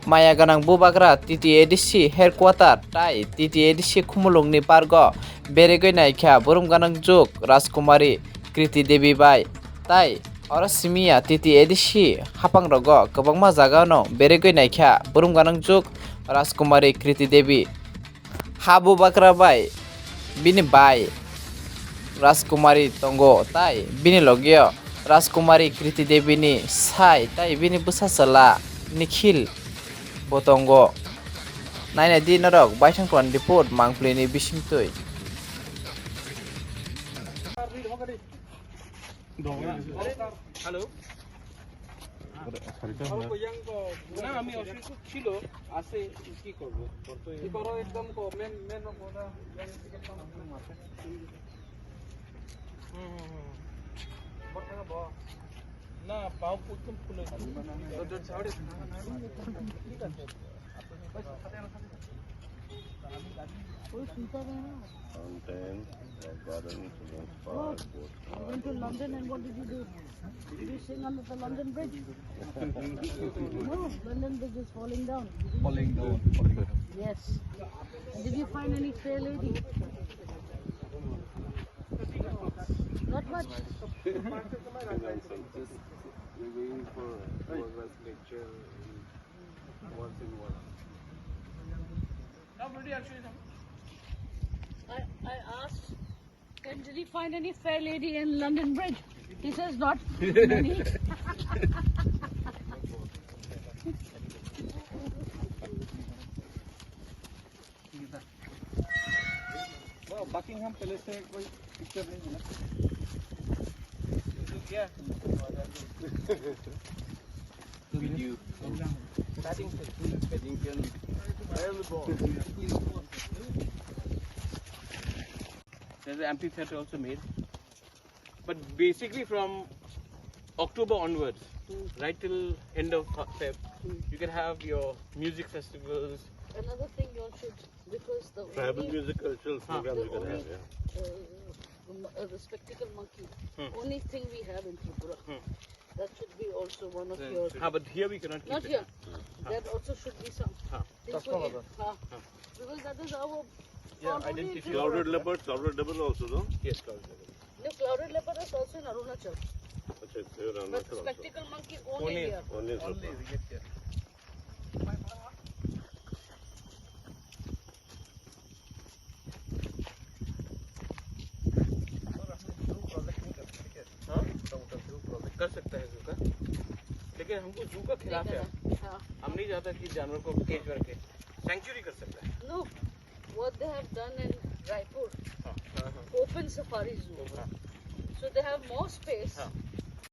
Maya ganang Bubagra TTADC headquarter Tei TTADC Khumulwng ni pargo Berai Naikha Burum ganang juk Rajkumari Kriti Devi Tei oro simia TTADC hapang rogo kwbangma jaga no Berai Naikha Burum ganang juk Rajkumari Kriti Devi Haa Bubagra bini Rajkumari tongo tei bini logio Rajkumari Kriti Devi ni sai tei bini busasala nikhil botongo naina di norok baithang klan report mangpli ni bisingtui hello না আমি অসুস্থ ছিল আছে কি করব কি করো একদম মেন মেন ওটা না পাও একদম ফুলে Fountain, garden, children's park, boat. You went to London and what did you do? Did you sing under the London Bridge? No, London Bridge is falling down. falling down. Yes. And did you find any fair lady? Not much. We're going for Bubagra's lecture once in one. Not ready actually. I asked, did you find any fair lady in London Bridge? He says not many. Buckingham palace से कोई picture नहीं मिला क्या Video. Paddington. There's an amphitheater also made, but basically from October onwards, right till end of Feb, you can have your music festivals. Another thing you all should, because the Tribal only, music cultural programs you can have, yeah. the spectacle monkey, only thing we have in Tripura. That should be also one of your. But here we cannot keep Not it. here. That also should be some. That's Because that is our. Yeah, identity. Clouded leopard also, no? Yes, clouded. The clouded leopard is also in Arunachal. Achha, it's there on But Arunachal also. spectacle monkey only here. Only in Only Tripura. we get here. कर सकता है जू का, लेकिन हमको जू का खिलाफ है। हाँ. हम नहीं चाहता कि जानवर को केज करके सेंचुरी कर सकता है। No, what they have done in Raipur, open safari zoo. So they have more space,